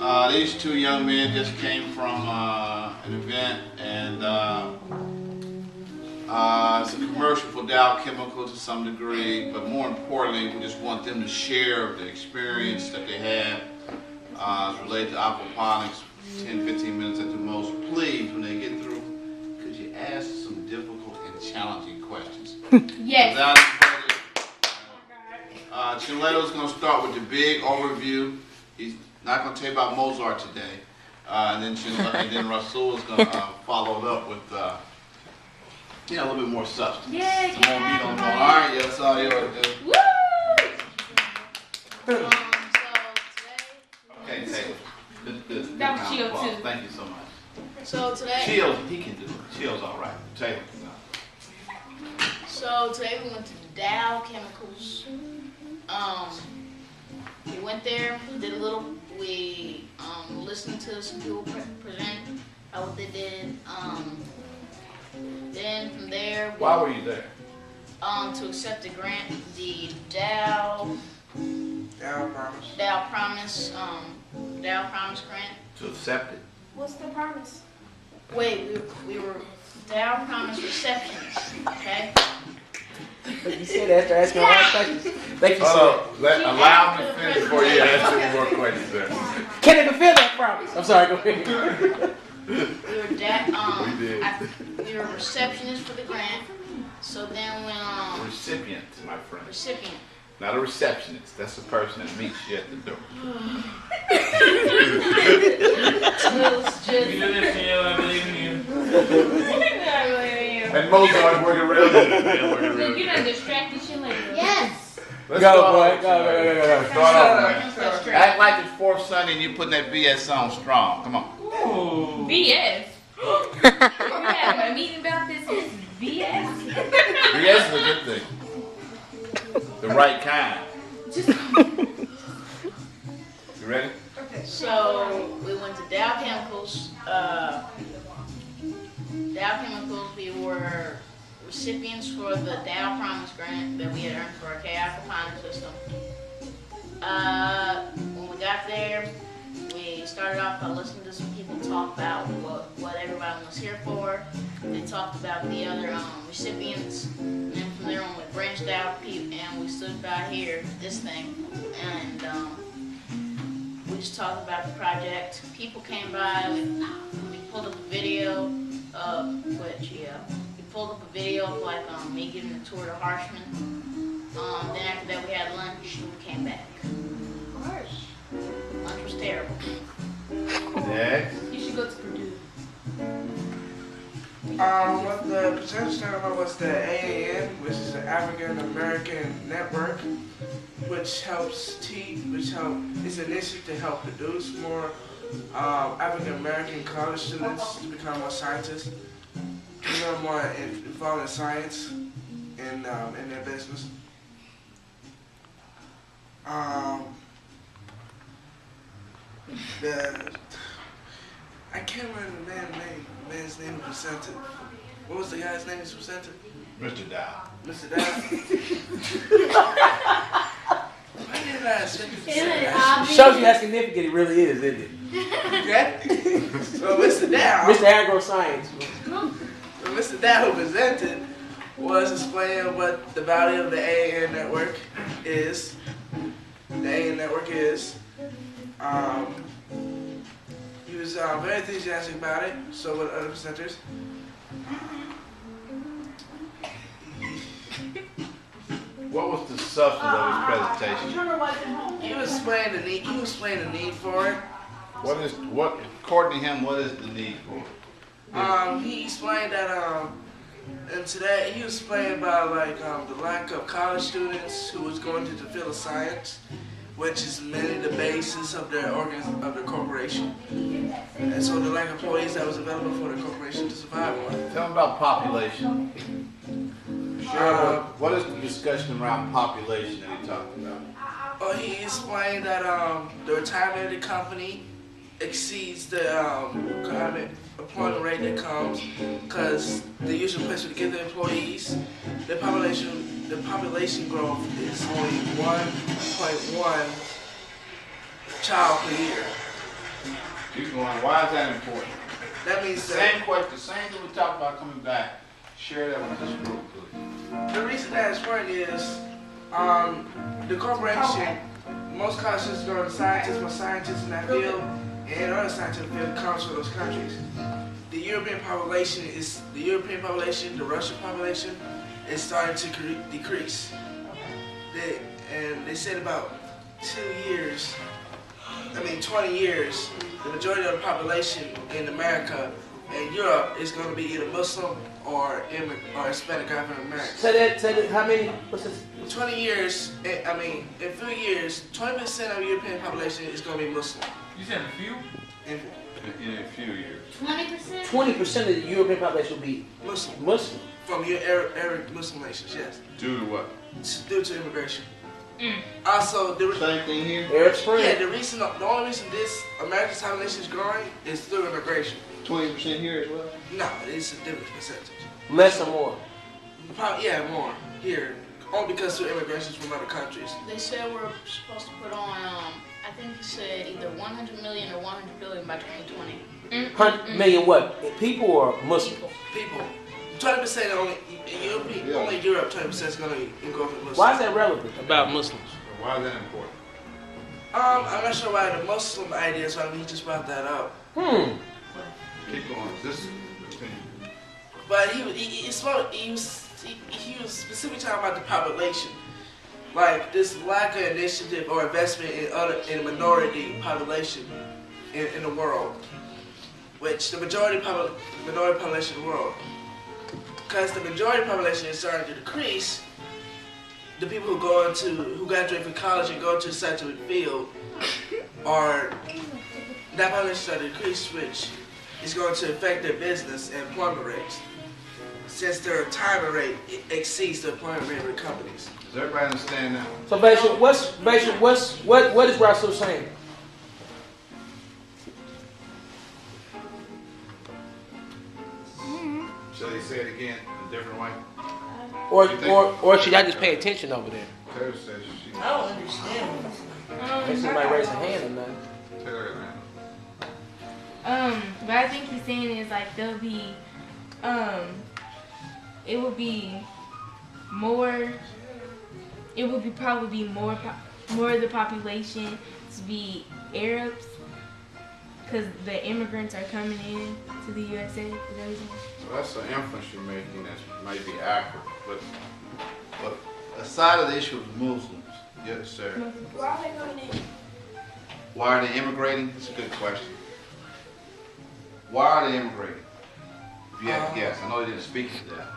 These two young men just came from an event, and it's a commercial for Dow Chemical to some degree, but more importantly, we just want them to share the experience that they had related to aquaponics, 10-15 minutes at the most. Please, when they get through, could you ask some difficult and challenging questions? Yes. Chiledo's going to start with the big overview. He's not going to tell you about Mozart today. And then Rasul is going to follow it up with a little bit more substance. Yeah, Some more meat on the bone. All right, yeah, that's all you ought to do. Woo! Okay, Taylor. That was chill too. Thank you so much. So today, Chill, he can do it. Chill's all right. Taylor. so today we went to Dow Chemicals. We went there, did a little. We listened to some people present what they did. Then from there, Why were you there? to accept the grant, the Dow Promise grant. To accept it. What's the promise? Wait, we were Dow Promise receptionists. Okay. You said after asking all the questions. Thank you, sir. Allow me to finish before you ask any more questions, sir. Can they fulfill that promise? I'm sorry, go ahead. We were receptionists for the grant. So then when Recipient, my friend. recipient. Not a receptionist. That's the person that meets you at the door. And Mozart's working real good. You done distracted shit like that. Yes. Go, boy. Go. Start off. Act like it's fourth Sunday and you putting that BS song strong. Come on. Ooh. BS. We have a meeting about this. Is BS. BS is a good thing. The right kind. You ready? So we went to Dow Chemicals. Dow Chemicals, we were recipients for the Dow Promise grant that we had earned for our aquaponics system. When we got there, we started off by listening to some people talk about what everybody was here for. They talked about the other recipients, and then from there on we branched out and we stood by here, this thing, and we just talked about the project. People came by, we pulled up a video of we pulled up a video of me giving a tour to Harshman. Then after that we had lunch and we came back. Lunch was terrible. Next. You should go to Purdue. What the presenter talking about was the AAN, which is the African American Network, which it's an initiative to help produce more African American college students to become more scientists, more involved in science and in their business. I can't remember the man's name who presented. What was the guy's name who presented? Mr. Dow. Mr. Dow. Why did I say Shows you how significant it really is, isn't it? Okay. So Mr. Dow. Mr. Agro-Science. So Mr. Dow who presented was explaining what the value of the AAN network is. The AAN network is. He was very enthusiastic about it, so were other presenters. What was the substance of his presentation? He was explaining the need. He was explaining the need for it. According to him, what is the need for it? He explained that and today he was explaining about the lack of college students who was going to the field of science, which is mainly the basis of their corporation, and so the lack of employees that was available for the corporation to survive on. Tell him about population. What is the discussion around population that he talked about? Well, he explained that the retirement of the company exceeds the employment rate that comes because the usual place to get the employees, the population growth is only 1.1 child per year. Keep going. Why is that important? That means Same question, same thing we talked about coming back. Share that with this group, please. the reason that is important is the corporation, most countries go to scientists in that field, and other scientific field comes from those countries. The European population, the Russian population is starting to decrease. They said about 20 years, the majority of the population in America and Europe is going to be either Muslim or Hispanic African American. Say that, how many? What's this? 20 years, in a few years, 20% of the European population is going to be Muslim. You said a few? In a few years. 20%? 20% of the European population will be Muslim. From your Arab Muslim nations, yes. Due to what? Due to immigration. Also, Same thing here? Arab Spring. the only reason this American population is growing is through immigration. 20% here as well? No, it's a different percentage. Less or more? Probably, yeah, more here. Only because of immigrations from other countries. They said we're supposed to put on, I think he said either 100 million or 100 billion by 2020. 100 million what? People or Muslim? People. 20% only in Europe, only Europe 20% is going to go for Muslims. Why is that relevant about Muslims? Why is that important? I'm not sure why the Muslim idea is why he just brought that up. Keep going. This continue. But he was specifically talking about the population, like this lack of initiative or investment in a minority population in the world, which the minority population in the world, because the majority population is starting to decrease. The people who graduate from college and go to such a field that population starting to decrease, which is going to affect their business and employment rates, since their retirement rate exceeds the employment rate of the companies. Does everybody understand now? So basically, what is Russell saying? Shall they say it again in a different way? Or should I just pay attention over there? Taylor says she. I don't understand. Maybe somebody raise a hand or nothing. Taylor, man. But I think he's saying is like there'll be, it will be more. It will be probably more of the population to be Arabs, because the immigrants are coming in to the USA. Is that what you're saying? So that's an inference you're making that might be accurate, but aside of the issue of Muslims, yes, sir. Why are they going in? Why are they immigrating? That's a good question. Why are they immigrating? If you had to guess, I know they didn't speak to that.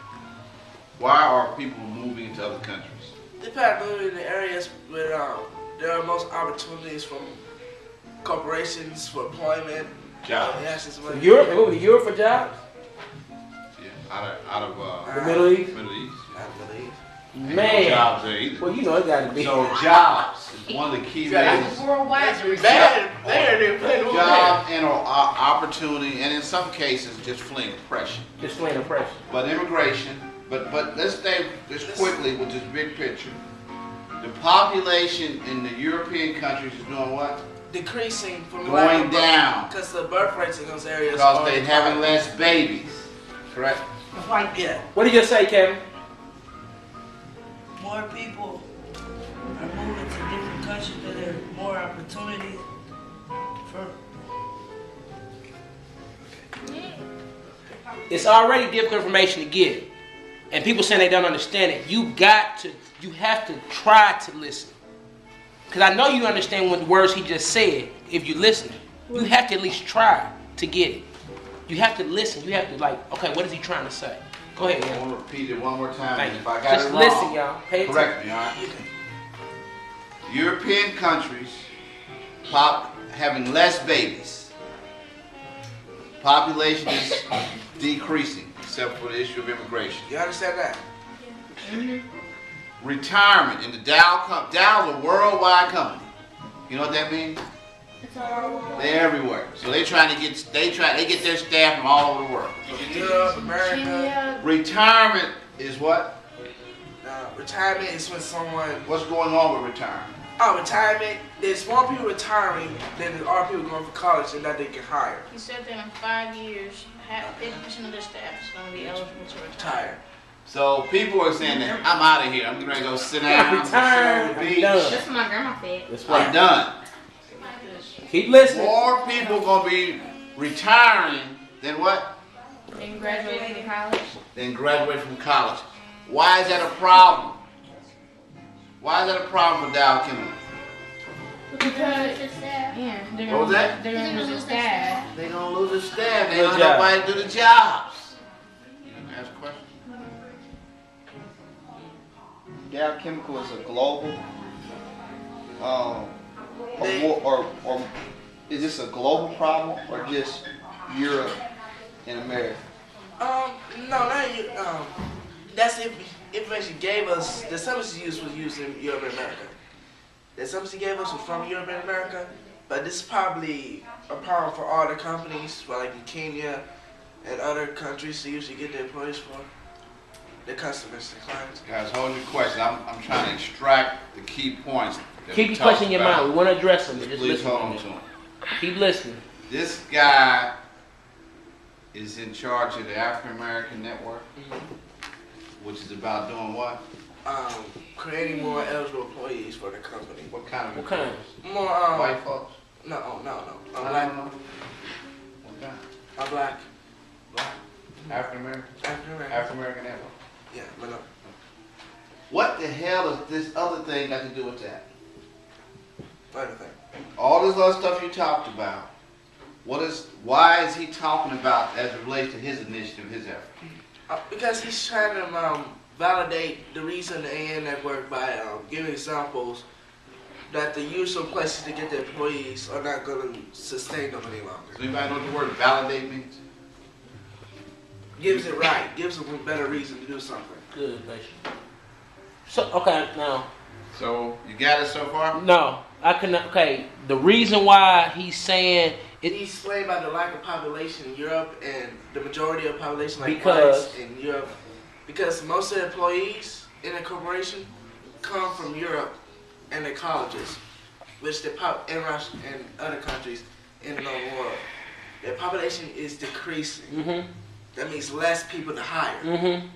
Why are people moving into other countries? They probably move in the areas where there are most opportunities from corporations for employment. Jobs. Europe? They moving to Europe for jobs? Yeah, out of The Middle East? Middle East. I believe. Ain't no Man. jobs there either. Well, you know it got to be. So jobs is one of the key ways. Worldwide. Job and opportunity, and in some cases, just fleeing oppression. Just plain oppression. But immigration. But let's stay just quickly with this big picture. The population in the European countries is doing what? Decreasing from Going down because the birth rates in those areas because are they're having less babies. Correct? Yeah. What did you just say, Kevin? More people are moving to different countries because there are more opportunities for. It's already difficult information to get, and people saying they don't understand it. You have to try to listen, because I know you understand what the words he just said. If you listen, you have to at least try to get it. You have to listen. You have to okay, what is he trying to say? Go ahead, I man. want to repeat it one more time. Thank you. If I got Just it wrong, listen, y'all. Pay attention. correct me, all right? European countries having less babies. Population is decreasing, except for the issue of immigration. You understand that? Retirement in the Dow is a worldwide company. You know what that means? They're everywhere. So they get their staff from all over the world. Europe, America. Retirement is what? Retirement is when someone. What's going on with retirement? Retirement. There's more people retiring than there are people going for college and that they can hire. He said that in 5 years, 50% of their staff is going to be eligible to retire. Retire. So people are saying that I'm out of here. I'm ready to go sit down, sit on the beach. done. That's what my grandma said. That's I'm right. done. Keep listening. More people gonna be retiring than what? And graduating from college. Than graduate from college. Why is that a problem? Why is that a problem for Dow Chemical? Because yeah, they're What was that? They're gonna lose their staff. They gonna lose their staff. They Good don't job. have nobody to do the jobs. You gonna ask a question? Dow Chemical is a global, or is this a global problem or just Europe and America? No, not you. That's the information gave us. The substance used was used in Europe and America. The substance he gave us was from Europe and America, but this is probably a problem for all the companies, like in Kenya and other countries. They usually get their employees for their customers, their clients. Guys, hold your question. I'm trying to extract the key points. That Keep we your question in your talked mind. We about. want to address them. Just Please listen. hold on to them. Keep listening. This guy is in charge of the African American Network, which is about doing what? Creating more eligible employees for the company. What kind of? What kind? More, White folks? no. I Black. don't know. What kind? Black. Black? African American? African American. African American Network. Yeah, but no. What the hell does this other thing got to do with that? Other thing. All this other stuff you talked about. Why is he talking about as it relates to his initiative, his effort? Because he's trying to validate the reason the AN network by giving examples that the usual places to get their employees are not going to sustain them any longer. Does anybody know what the word validate means? Gives it right, gives them a better reason to do something. Good, Bishop. So, okay, now. So, you got it so far? No, I cannot. Okay, the reason why he's saying He's explained by the lack of population in Europe and the majority of population like Because- whites in Europe. Because most of the employees in a corporation come from Europe and the colleges, which the in Russia and other countries in the known world. Their population is decreasing. Mm-hmm. That means less people to hire. Mm-hmm.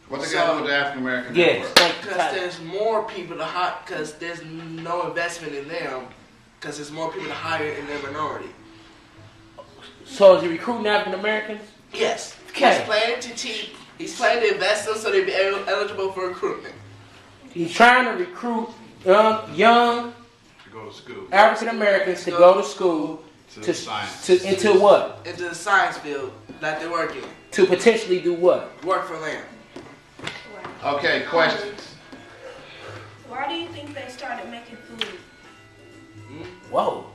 What they got to do with the African American Yes, Network? thank you. Because there's more people to hire, because there's no investment in them, because there's more people to hire in their minority. So is he recruiting African Americans? Yes. Okay. He's planning to teach. He's planning to invest them so they be eligible for recruitment. He's trying to recruit young To go to school. African Americans to go to school To science. into what? Into the science field that they work in. To potentially do what? Work for them. Okay, questions? Why do you think they started making food? Whoa.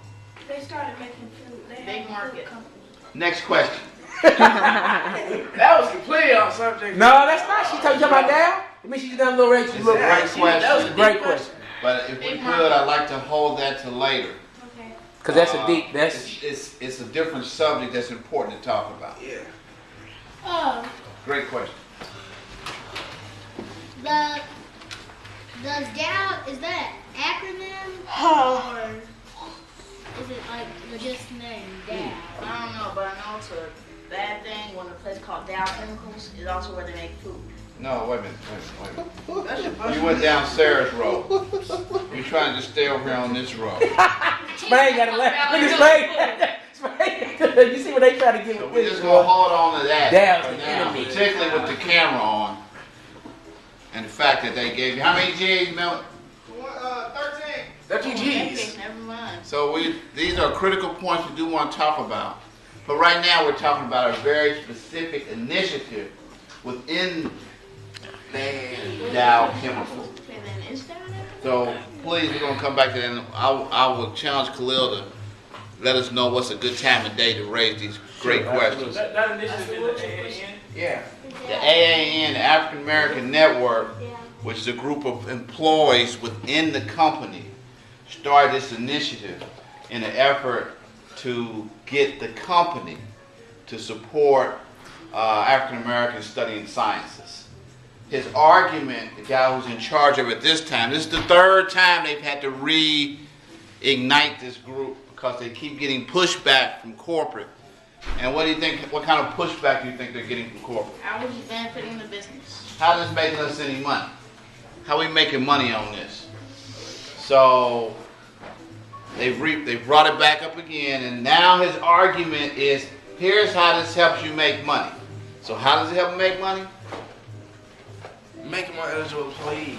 They started making food. They Big had a market. food company. Next question. That was completely off subject. No, that's not. She talking about now. I mean, she's done a little Rachel. It's a Little great That was question. a Great deep question. But if we could, I'd like to hold that to later. Okay. Because that's a deep. That's It's a different subject that's important to talk about. Yeah. Oh, Great question. does Dow, is that an acronym? Or is it like the just name, Dow? I don't know, but I know it's a bad thing when a place called Dow Chemicals is also where they make food. No, wait a minute. You went down Sarah's road. You're trying to just stay over here on this road. Spain got to laugh. Look at Spain. Spain. You see what they try to get So with we're this, just gonna boy. hold on to that Dow's for the now, enemy. particularly with the camera on, and the fact that they gave you how many G's, Mel? 13 G's. Okay, never mind. So these are critical points we do want to talk about. But right now we're talking about a very specific initiative within Dow Chemical. Okay, then is that it? So please, we're gonna come back to that. And I will challenge Khalil to let us know what's a good time of day to raise these great questions. That initiative is the AAN? Yeah. The AAN, the African American Network, which is a group of employees within the company, started this initiative in an effort to get the company to support African Americans studying sciences. his argument, the guy who's in charge of it this time, this is the third time they've had to reignite this group because they keep getting pushback from corporate. And what do you think, what kind of pushback do you think they're getting from corporate? How is it benefiting the business? How is this making us any money? How are we making money on this? So they've brought it back up again, and now his argument is, here's how this helps you make money. So how does it help you make money? Making more eligible employees.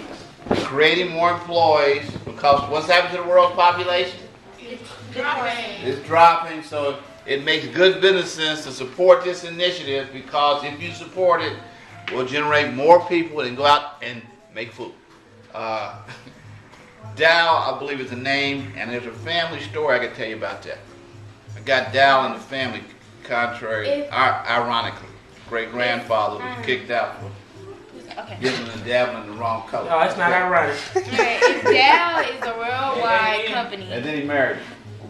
Creating more employees, because what's happening to the world's population? It's dropping. It's dropping, so it makes good business sense to support this initiative, because if you support it, we'll generate more people and go out and make food. Dow, I believe is the name, and there's a family story I can tell you about that. I got Dow in the family, ironically. Great-grandfather was kicked out for giving and dabbling in the wrong color. No, it's not ironic. Okay, if Dow is a worldwide company, And then he married.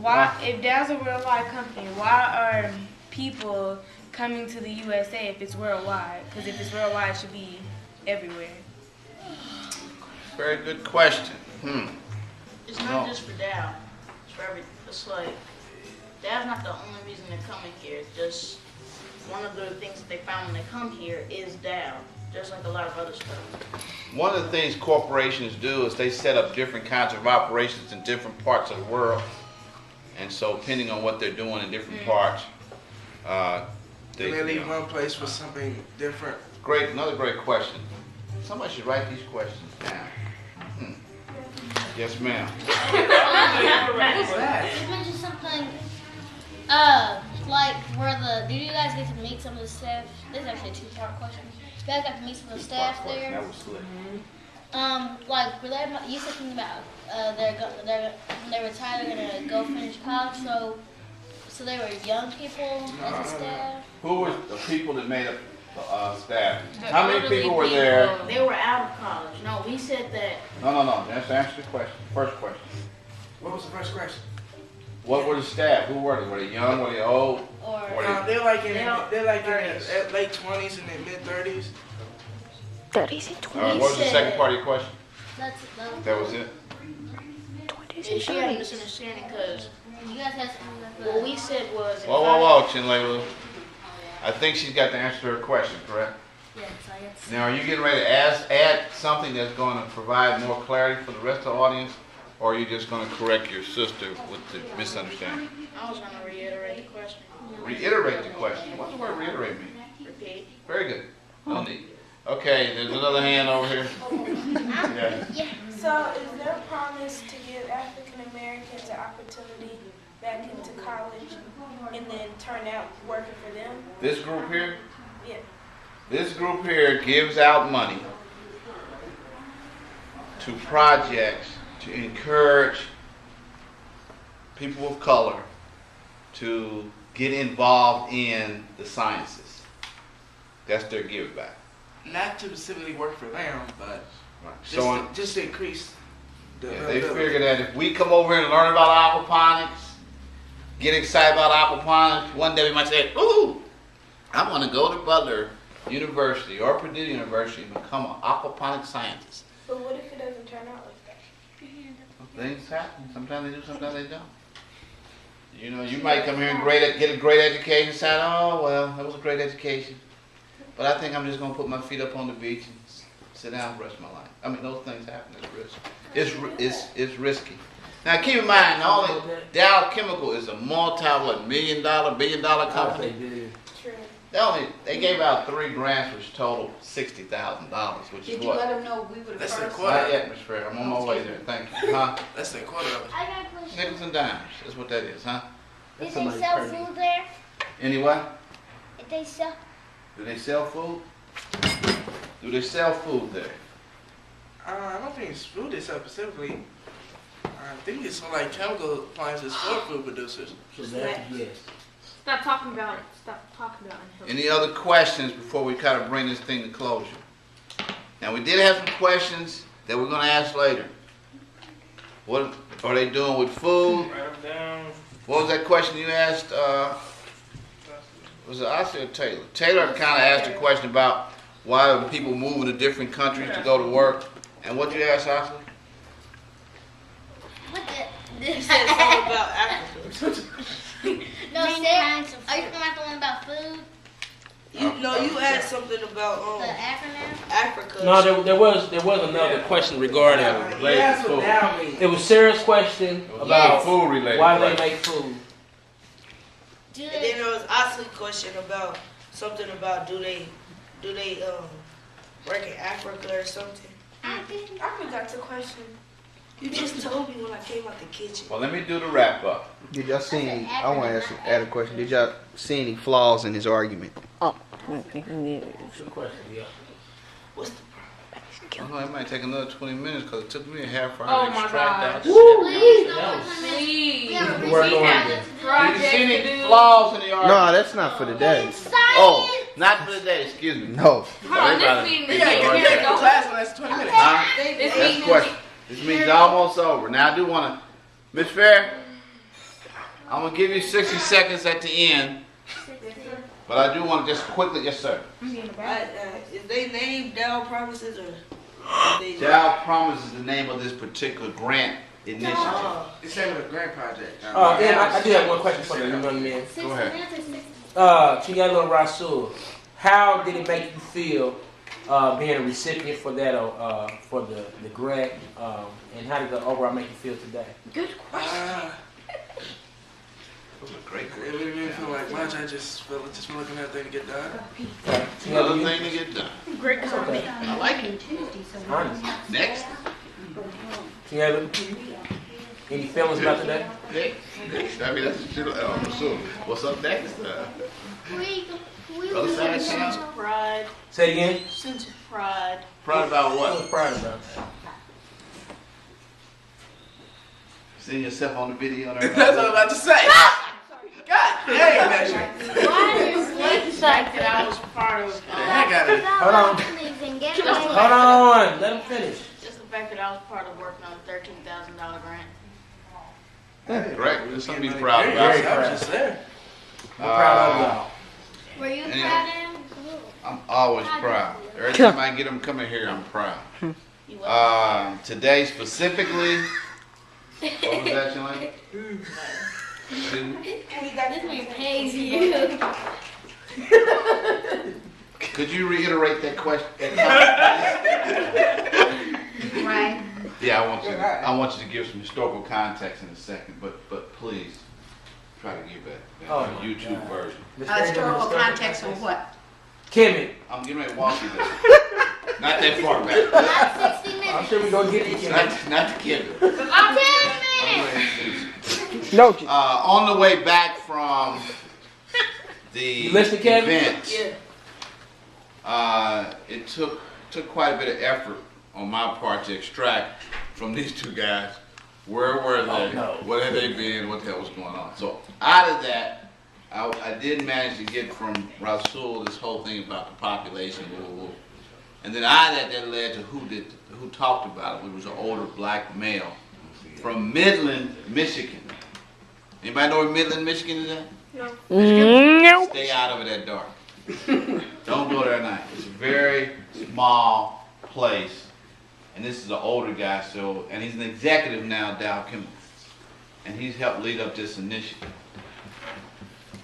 why? If Dow's a worldwide company, why are people coming to the USA if it's worldwide? Because if it's worldwide, it should be everywhere. Very good question. It's not just for Dow. It's for everything. It's like, Dow's not the only reason they're coming here. It's just one of the things that they found when they come here is Dow. Just like a lot of other stuff. One of the things corporations do is they set up different kinds of operations in different parts of the world. And so depending on what they're doing in different parts, They leave one place for something different. Great, another great question. Somebody should write these questions down. Yes, ma'am. You mentioned something, like did you guys get to meet some of the staff? This is actually a two-part question. You guys got to meet some of the staff there? That was slick. Like, were they, you said something about, when they retire, they're gonna go finish college, so they were young people as a staff? Who were the people that made up staff? How many people were there? They were out of college. No, we said that. No. Just answer the question. First question. What was the first question? What were the staff? Who were they? Were they young? Were they old? Or, They're like in They're their late 20s and their mid 30s. 30s and 20s. All right, what was the second part of your question? That was it? Yeah, she had a misunderstanding because You guys had something what we said was. Whoa, Chinlayla. I think she's got the answer to her question, correct? Yes, I guess. Now, are you getting ready to add something that's going to provide more clarity for the rest of the audience, or are you just going to correct your sister with the misunderstanding? I was going to reiterate the question. Reiterate the question. What does the word reiterate mean? Repeat. Very good. No need. Okay, there's another hand over here. Yeah. So is there a promise to give African Americans an opportunity back into college and then turn out working for them? This group here? Yeah. This group here gives out money to projects to encourage people of color to get involved in the sciences. That's their give back. Not to specifically work for them, but So just to increase the they figure that if we come over here and learn about aquaponics, get excited about aquaponics, one day we might say, ooh, I want to go to Butler University or Purdue University and become an aquaponic scientist. But what if it doesn't turn out like that? Things happen. Sometimes they do, sometimes they don't. You know, you might come here and get a great education and say, oh, well, that was a great education. But I think I'm just going to put my feet up on the beach and sit down for the rest of my life. I mean, those things happen. It's risky. It's risky. Now, keep in mind, Dow Chemical is a billion dollar company. True. They gave out 3 grants, which totaled $60,000, which is Did you what? let them know we were the That's the first? quarter. Not yet, Miss Fair. I'm on my way there. Thank you. Huh? Less than a quarter of it. I got a question. Nickels and dimes. That's what that is, huh? Did they sell food there? Anyway, Did they sell? do they sell food? Do they sell food there? I don't think it's food itself specifically. I think it's like chemical appliances for food producers. Stop talking about it. Stop talking about it. Any other questions before we kind of bring this thing to closure? Now, we did have some questions that we're going to ask later. What are they doing with food? What was that question you asked? Was it Ossie or Taylor? Taylor kind of asked a question about why do people moving to different countries to go to work? And what you ask, Ashley? What the? You said something about Africa. No, Sarah, are you talking about the one about food? You asked something about The acronym? Africa. No, there was another question regarding You asked what down means. it was Sarah's question about Food related. why they make food. Do And they? then there was Ashley's question about something about do they work in Africa or something. I forgot the question. You just told me when I came out the kitchen. Well, let me do the wrap up. Did y'all see any? I want to add a question. Did y'all see any flaws in his argument? Good question, yeah. What's the I know it might take another 20 minutes because it took me a half hour Oh to my extract gosh. out. Please That don't was- come in. Please. Yeah, We work we on have it. this to do. Did you see Project any to do. flaws in the argument? No, that's not for today. Oh, not for today, excuse me. No. Hold on, this meeting is Yeah, here. you Here go go. class when that's 20 minutes. Huh? This That's meeting the is question. This meeting's almost over. Now I do want to, Miss Fair, I'm going to give you 60 seconds at the end, but I do want to just quickly, yes sir. Is they named Dow Promises or? They Dow Promise is the name of this particular grant initiative. It's name of the grant project. And I do have one question for the young man. Go ahead. Chinyalo Rasul, how did it make you feel being a recipient for that for the grant, and how did the overall make you feel today? Good question. Those are great It questions. really made me feel like much. I just feel looking at everything to get done. Another thing to get done. Great comment. I like it. Honest. Next. Chinyalo, any feelings about today? Next. I mean, that's the shit. So, what's up next? Other side sense town? of pride? Say it again. Sense of pride. Proud about What was what? proud about? Seeing yourself on the video and everything. That's what I'm about to say. God dang, Measure. The fact that I was part of, The heck out of it. Hold on. Hold on. Let him finish. just the fact that I was part of working on a $13,000 grant. Great. There's something to be proud Very about. proud. I was just there. We're proud of y'all. Were you Anyhow. proud of him? I'm always proud. Every time I get them coming here, I'm proud. You welcome. Today specifically, what was that, young lady? Excuse me? This man pays you. Could you reiterate that question? Right. Yeah, I want you to give some historical context in a second, but please try to give that Oh, YouTube God. version. Historical context of what? Kimmy, I'm getting ready to walk you there. Not that far back. Not 60 minutes. I'm sure we're going to get you, Kimmy. Not the kid. 10 minutes. No. On the way back from the You listening, Kevin? event, Yeah. it took quite a bit of effort on my part to extract from these two guys where were they, Oh, no. what had they been, what the hell was going on. So out of that, I did manage to get from Rasul this whole thing about the population, and then out of that led to who talked about it, which was an older black male from Midland, Michigan. Anybody know where Midland, Michigan is at? No. Stay out of it at dark. Don't go there at night. It's a very small place. And this is an older guy, and he's an executive now at Dow Chemical. And he's helped lead up this initiative.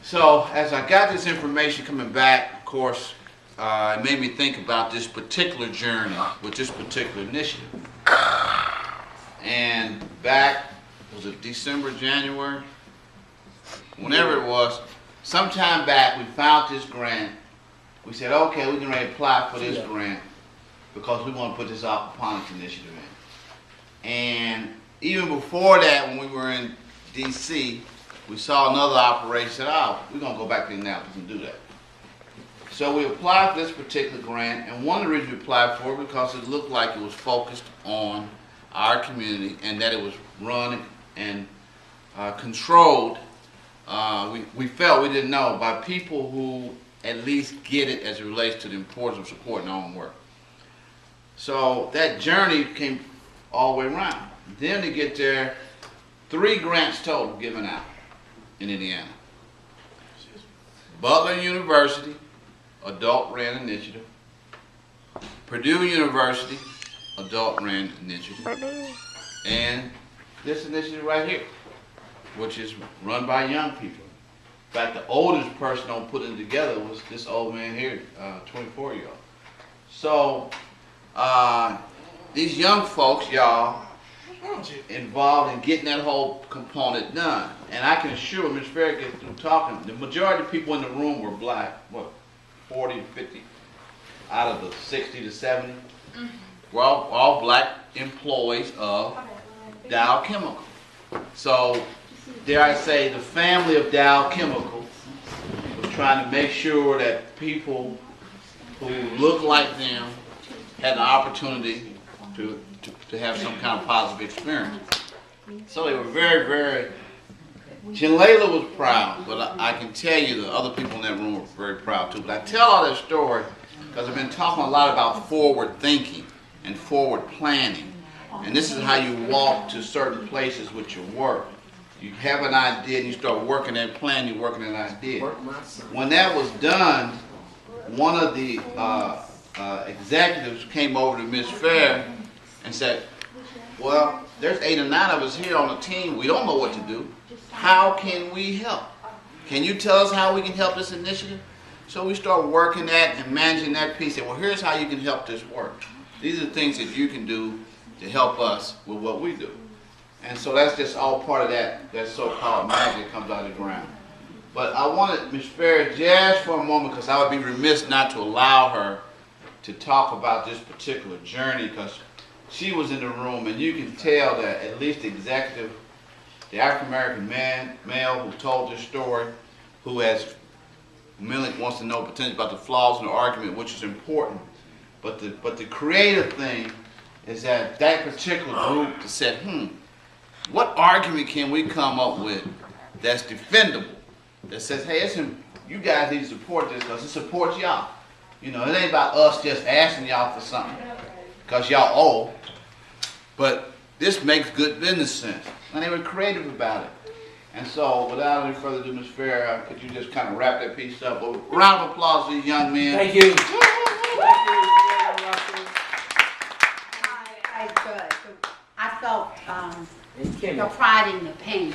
So as I got this information coming back, of course, it made me think about this particular journey with this particular initiative. And back, was it December, January? Whenever it was, sometime back we found this grant. We said, okay, we can ready to apply for this grant because we want to put this aquaponics initiative in. And even before that, when we were in DC, we saw another operation, said, oh, we're going to go back to Indianapolis and do that. So we applied for this particular grant, and one of the reasons we applied for it because it looked like it was focused on our community and that it was run and controlled, we felt, we didn't know, by people who at least get it as it relates to the importance of supporting our own work. So that journey came all the way around. Then to get there, 3 grants total given out in Indiana. Butler University, adult ran initiative. Purdue University Adult Ran Initiative, and this initiative right here, which is run by young people. In fact, the oldest person on putting it together was this old man here, 24-year-old. So, these young folks, y'all, involved in getting that whole component done. And I can assure Ms. Fair gets through talking, the majority of people in the room were black, what, 40 to 50 out of the 60 to 70? We're all black employees of Dow Chemical. So, dare I say, the family of Dow Chemical was trying to make sure that people who look like them had the opportunity to have some kind of positive experience. So they were very, very, Layla was proud, but I can tell you the other people in that room were very proud too. But I tell all that story because I've been talking a lot about forward thinking and forward planning. And this is how you walk to certain places with your work. You have an idea and you start working that plan, you're working that idea. When that was done, one of the executives came over to Ms. Fair and said, well, there's 8 or 9 of us here on the team. We don't know what to do. How can we help? Can you tell us how we can help this initiative? So we start working that and managing that piece. And well, here's how you can help this work. These are the things that you can do to help us with what we do. And so that's just all part of that so-called magic that comes out of the ground. But I wanted Ms. Fair just for a moment, because I would be remiss not to allow her to talk about this particular journey, because she was in the room, and you can tell that at least the executive, the African-American male who told this story, who wants to know potentially about the flaws in the argument, which is important. But the creative thing is that particular group said, what argument can we come up with that's defendable? That says, hey, you guys need to support this because it supports y'all. You know, it ain't about us just asking y'all for something because y'all owe, but this makes good business sense. And they were creative about it. And so, without any further ado, Ms. Fair, could you just kind of wrap that piece up? A round of applause for these young men. Thank you. I felt the pride and the pain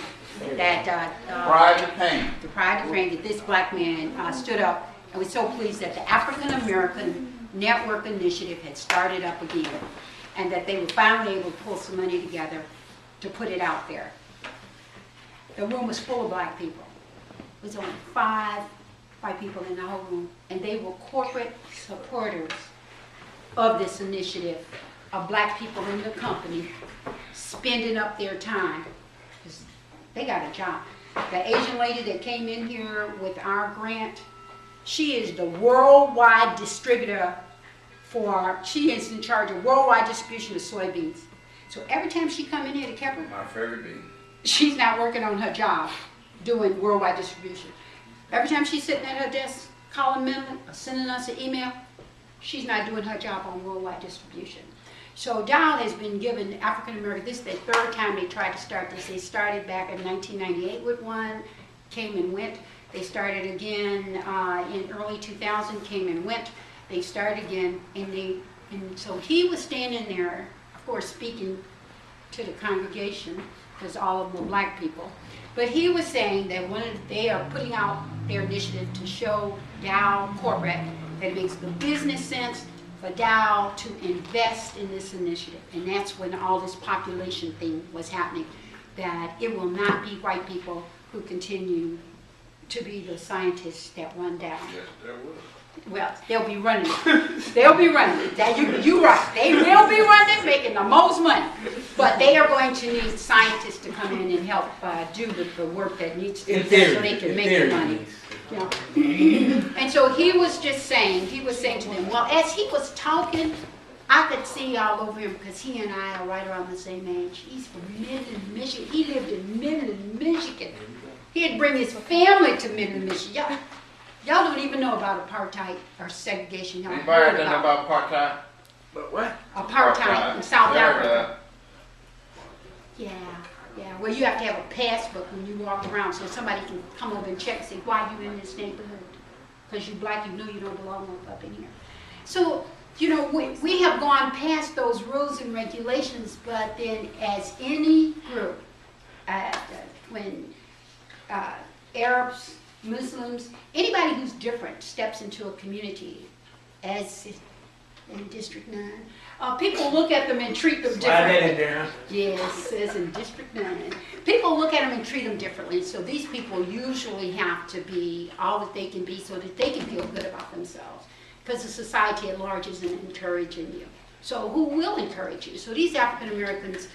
that Pride and pain. the pride and pain that this black man stood up and was so pleased that the African American Network Initiative had started up again, and that they were finally able to pull some money together to put it out there. The room was full of black people. There was only five people in the whole room, and they were corporate supporters of this initiative, of black people in the company spending up their time, because they got a job. The Asian lady that came in here with our grant, she is the worldwide distributor she is in charge of worldwide distribution of soybeans. So every time she come in here to Kepler, My favorite bean. she's not working on her job doing worldwide distribution. Every time she's sitting at her desk calling Midland or sending us an email, she's not doing her job on worldwide distribution. So Dow has been given African American, this is the 3rd time they tried to start this. They started back in 1998 with one, came and went. They started again in early 2000, came and went. They started again, and so he was standing there, of course, speaking to the congregation, because all of them were black people. But he was saying that they are putting out their initiative to show Dow corporate that it makes good business sense for Dow to invest in this initiative. And that's when all this population thing was happening, that it will not be white people who continue to be the scientists that run Dow. Yes, there will. Well, they'll be running it. They'll be running it. You're right. They will be running it, making the most money. But they are going to need scientists to come in and help do the work that needs to be done so they can make the money. Yeah. And so he was saying to them, well, as he was talking, I could see all over him, because he and I are right around the same age. He's from Midland, Michigan. He lived in Midland, Michigan. He'd bring his family to Midland, Michigan. Y'all don't even know about apartheid or segregation. Y'all Anybody heard know about apartheid? But what? apartheid in South America. Africa. Yeah. Well, you have to have a passbook when you walk around, so somebody can come over and check and say, why are you in this neighborhood? Because you're black, you know you don't belong up in here. So You know, we have gone past those rules and regulations, but then as any group, when Arabs, Muslims, anybody who's different steps into a community, as in District 9, people look at them and treat them differently. Slide that in there. Yes, as in District 9. People look at them and treat them differently, so these people usually have to be all that they can be so that they can feel good about themselves, because the society at large isn't encouraging you. So who will encourage you? So these African Americans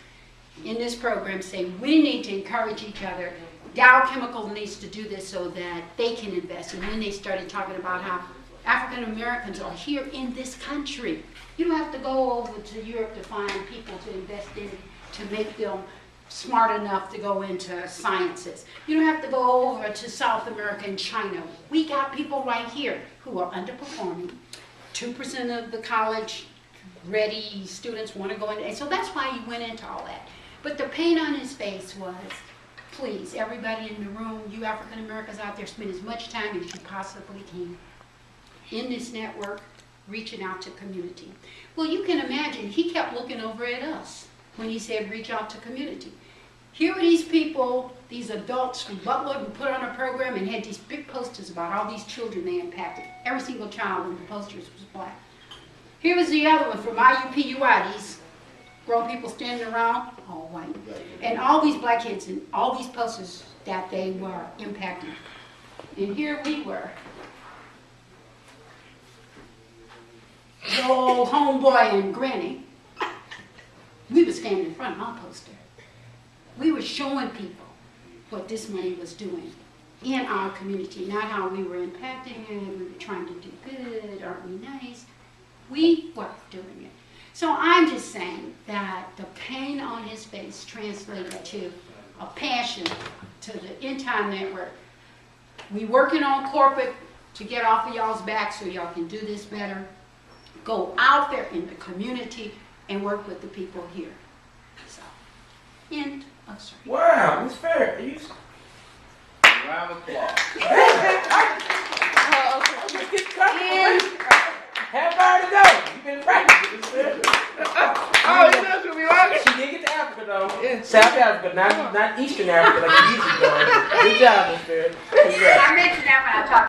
in this program say we need to encourage each other. Dow Chemical needs to do this so that they can invest. And then they started talking about how African Americans are here in this country. You don't have to go over to Europe to find people to invest in to make them smart enough to go into sciences. You don't have to go over to South America and China. We got people right here who are underperforming. 2% of the college-ready students want to go in, and so that's why he went into all that. But the pain on his face was, please, everybody in the room, you African Americans out there, spend as much time as you possibly can in this network, reaching out to community. Well, you can imagine, he kept looking over at us when he said reach out to community. Here are these people, these adults from Butler who put on a program and had these big posters about all these children they impacted. Every single child in the posters was black. Here was the other one from IUPUI, these grown people standing around, all white. And all these black kids and all these posters that they were impacting. And here we were. The old homeboy and granny. We were standing in front of our poster. We were showing people what this money was doing in our community, not how we were impacting it, we were trying to do good, aren't we nice? We were doing it. So I'm just saying that the pain on his face translated to a passion to the entire network. We working on corporate to get off of y'all's back so y'all can do this better. Go out there in the community and work with the people here. So, end of story. Wow, that's fair. Round of applause. Half hour to go. You've been practicing. Oh, you know, be right. She did get to Africa though. Yeah. South Africa, not Eastern Africa like you usually do. Good job, Miss Fair. I mentioned that when I talked.